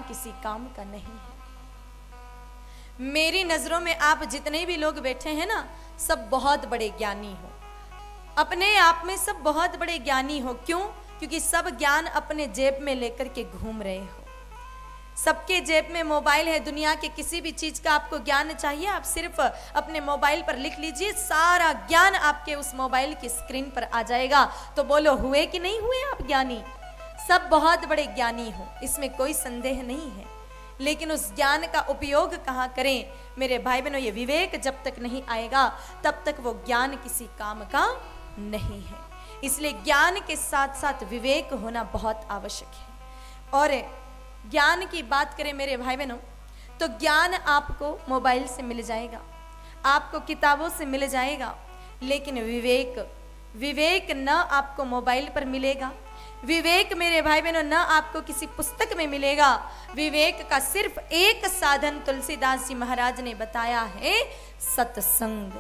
किसी काम का नहीं है। मेरी नजरों में आप जितने भी लोग बैठे हैं ना, सब बहुत बड़े ज्ञानी हो, अपने आप में सब बहुत बड़े ज्ञानी हो। क्यों? क्योंकि सब ज्ञान अपने जेब में लेकर के घूम रहे हो। सबके जेब में मोबाइल है। दुनिया के किसी भी चीज का आपको ज्ञान चाहिए, आप सिर्फ अपने मोबाइल पर लिख लीजिए, सारा ज्ञान आपके उस मोबाइल की स्क्रीन पर आ जाएगा। तो बोलो, हुए कि नहीं हुए आप ज्ञानी? सब बहुत बड़े ज्ञानी हो, इसमें कोई संदेह नहीं है। लेकिन उस ज्ञान का उपयोग कहाँ करें? मेरे भाई बहनों, ये विवेक जब तक नहीं आएगा तब तक वो ज्ञान किसी काम का नहीं है। इसलिए ज्ञान के साथ साथ विवेक होना बहुत आवश्यक है। और ज्ञान की बात करें मेरे भाई बहनों, तो ज्ञान आपको मोबाइल से मिल जाएगा, आपको किताबों से मिल जाएगा, लेकिन विवेक न आपको मोबाइल पर मिलेगा। विवेक मेरे भाई बहनों न आपको किसी पुस्तक में मिलेगा। विवेक का सिर्फ एक साधन तुलसीदास जी महाराज ने बताया है, सत्संग।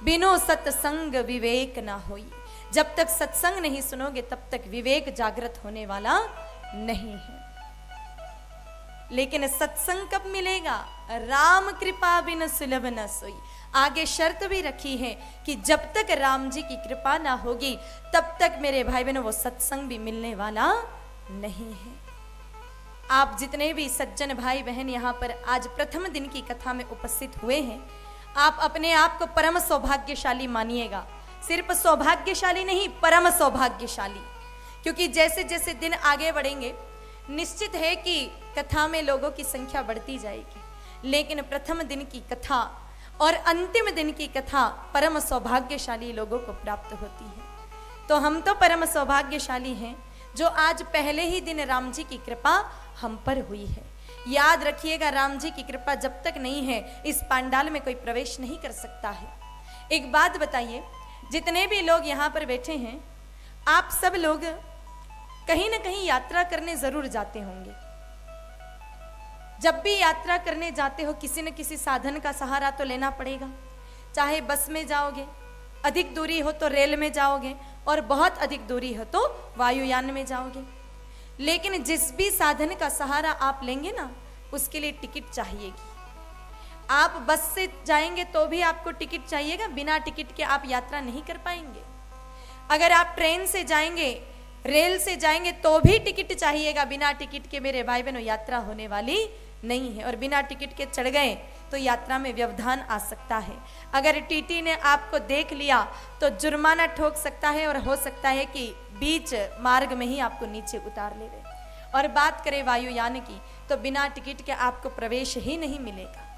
बिनो सत्संग विवेक ना होई। जब तक सत्संग नहीं सुनोगे तब तक विवेक जागृत होने वाला नहीं है। लेकिन सत्संग कब मिलेगा? राम कृपा बिन सुलभ न सोई। आगे शर्त भी रखी है कि जब तक राम जी की कृपा ना होगी तब तक मेरे भाई बहनों वो सत्संग भी मिलने वाला नहीं है। आप जितने भी सज्जन भाई बहन यहाँ पर आज प्रथम दिन की कथा में उपस्थित हुए हैं, आप अपने आप को परम सौभाग्यशाली मानिएगा। सिर्फ सौभाग्यशाली नहीं, परम सौभाग्यशाली। क्योंकि जैसे जैसे दिन आगे बढ़ेंगे निश्चित है कि कथा में लोगों की संख्या बढ़ती जाएगी, लेकिन प्रथम दिन की कथा और अंतिम दिन की कथा परम सौभाग्यशाली लोगों को प्राप्त होती है। तो हम तो परम सौभाग्यशाली हैं जो आज पहले ही दिन राम जी की कृपा हम पर हुई है। याद रखिएगा, राम जी की कृपा जब तक नहीं है इस पांडाल में कोई प्रवेश नहीं कर सकता है। एक बात बताइए, जितने भी लोग यहाँ पर बैठे हैं, आप सब लोग कहीं ना कहीं यात्रा करने जरूर जाते होंगे। जब भी यात्रा करने जाते हो किसी न किसी साधन का सहारा तो लेना पड़ेगा। चाहे बस में जाओगे, अधिक दूरी हो तो रेल में जाओगे, और बहुत अधिक दूरी हो तो वायुयान में जाओगे। लेकिन जिस भी साधन का सहारा आप लेंगे ना, उसके लिए टिकट चाहिएगी। आप बस से जाएंगे तो भी आपको टिकट चाहिएगा, बिना टिकट के आप यात्रा नहीं कर पाएंगे। अगर आप ट्रेन से जाएंगे, रेल से जाएंगे तो भी टिकट चाहिएगा, बिना टिकट के मेरे भाई बहनों यात्रा होने वाली नहीं है। और बिना टिकट के चढ़ गए तो यात्रा में व्यवधान आ सकता है। अगर टीटी ने आपको देख लिया तो जुर्माना ठोक सकता है, और हो सकता है कि बीच मार्ग में ही आपको नीचे उतार ले। और बात करें वायुयान की, तो बिना टिकट के आपको प्रवेश ही नहीं मिलेगा।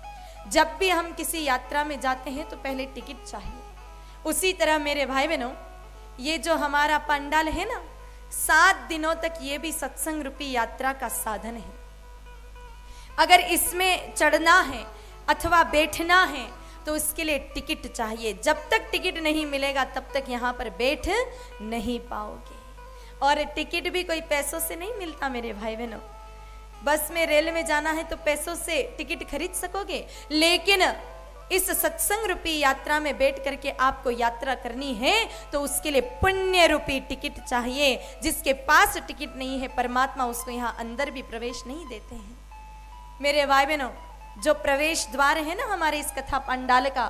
जब भी हम किसी यात्रा में जाते हैं तो पहले टिकट चाहिए। उसी तरह मेरे भाई बहनों, ये जो हमारा पंडाल है ना, 7 दिनों तक ये भी सत्संग रूपी यात्रा का साधन है। अगर इसमें चढ़ना है अथवा बैठना है तो उसके लिए टिकट चाहिए। जब तक टिकट नहीं मिलेगा तब तक यहाँ पर बैठ नहीं पाओगे। और टिकट भी कोई पैसों से नहीं मिलता मेरे भाई बहनों। बस में, रेल में जाना है तो पैसों से टिकट खरीद सकोगे, लेकिन इस सत्संग रूपी यात्रा में बैठ करके आपको यात्रा करनी है तो उसके लिए पुण्य रूपी टिकट चाहिए। जिसके पास टिकट नहीं है, परमात्मा उसको यहाँ अंदर भी प्रवेश नहीं देते हैं। मेरे भाई बहनों, जो प्रवेश द्वार है ना हमारे इस कथा पंडाल का,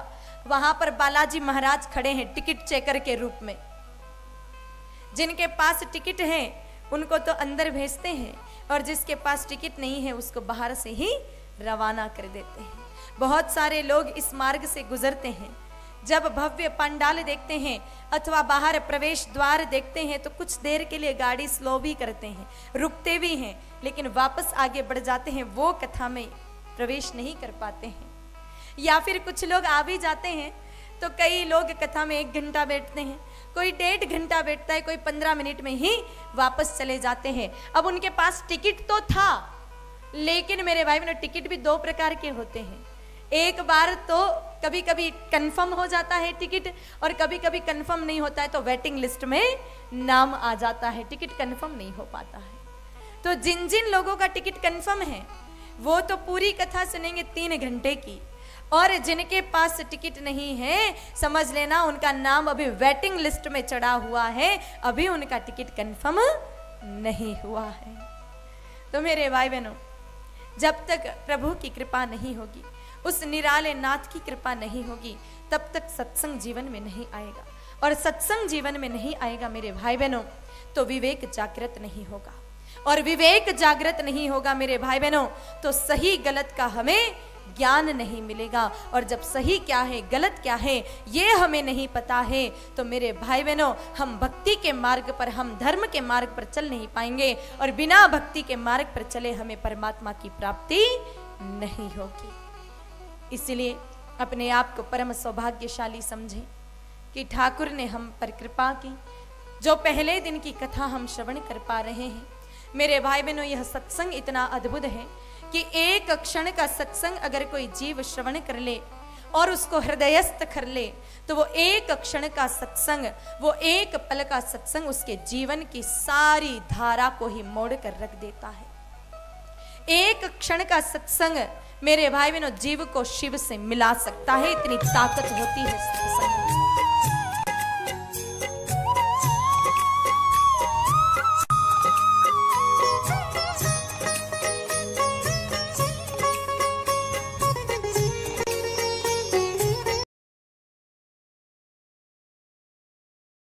वहां पर बालाजी महाराज खड़े हैं टिकट चेकर के रूप में। जिनके पास टिकट है उनको तो अंदर भेजते हैं, और जिसके पास टिकट नहीं है उसको बाहर से ही रवाना कर देते हैं। बहुत सारे लोग इस मार्ग से गुजरते हैं, जब भव्य पंडाल देखते हैं अथवा बाहर प्रवेश द्वार देखते हैं तो कुछ देर के लिए गाड़ी स्लो भी करते हैं, रुकते भी हैं, लेकिन वापस आगे बढ़ जाते हैं। वो कथा में प्रवेश नहीं कर पाते हैं। या फिर कुछ लोग आ भी जाते हैं तो कई लोग कथा में 1 घंटा बैठते हैं, कोई 1.5 घंटा बैठता है, कोई 15 मिनट में ही वापस चले जाते हैं। अब उनके पास टिकट तो था, लेकिन मेरे भाई बहनों टिकट भी 2 प्रकार के होते हैं। एक बार तो कभी कभी कंफर्म हो जाता है टिकट, और कभी कभी कंफर्म नहीं होता है तो वेटिंग लिस्ट में नाम आ जाता है, टिकट कंफर्म नहीं हो पाता है। तो जिन जिन लोगों का टिकट कंफर्म है वो तो पूरी कथा सुनेंगे 3 घंटे की, और जिनके पास टिकट नहीं है समझ लेना उनका नाम अभी वेटिंग लिस्ट में चढ़ा हुआ है, अभी उनका टिकट कंफर्म नहीं हुआ है। तो मेरे भाई बहनों, जब तक प्रभु की कृपा नहीं होगी, उस निराले नाथ की कृपा नहीं होगी, तब तक सत्संग जीवन में नहीं आएगा। और सत्संग जीवन में नहीं आएगा मेरे भाई बहनों, तो विवेक जागृत नहीं होगा। और विवेक जागृत नहीं होगा मेरे भाई बहनों, तो सही गलत का हमें ज्ञान नहीं मिलेगा। और जब सही क्या है गलत क्या है ये हमें नहीं पता है, तो मेरे भाई बहनों हम भक्ति के मार्ग पर, हम धर्म के मार्ग पर चल नहीं पाएंगे। और बिना भक्ति के मार्ग पर चले हमें परमात्मा की प्राप्ति नहीं होगी। इसलिए अपने आप को परम सौभाग्यशाली समझें कि ठाकुर ने हम पर कृपा की। जो पहले दिन की कथा हम श्रवण कर पा रहे हैं मेरे भाई बहनों, यह सत्संग इतना अद्भुत है कि एक क्षण का सत्संग अगर कोई जीव श्रवण कर ले और उसको हृदयस्थ कर ले, तो वो एक क्षण का सत्संग, वो एक पल का सत्संग उसके जीवन की सारी धारा को ही मोड़ कर रख देता है। एक क्षण का सत्संग मेरे भाई बहनों जीव को शिव से मिला सकता है, इतनी ताकत होती है सत्संग में।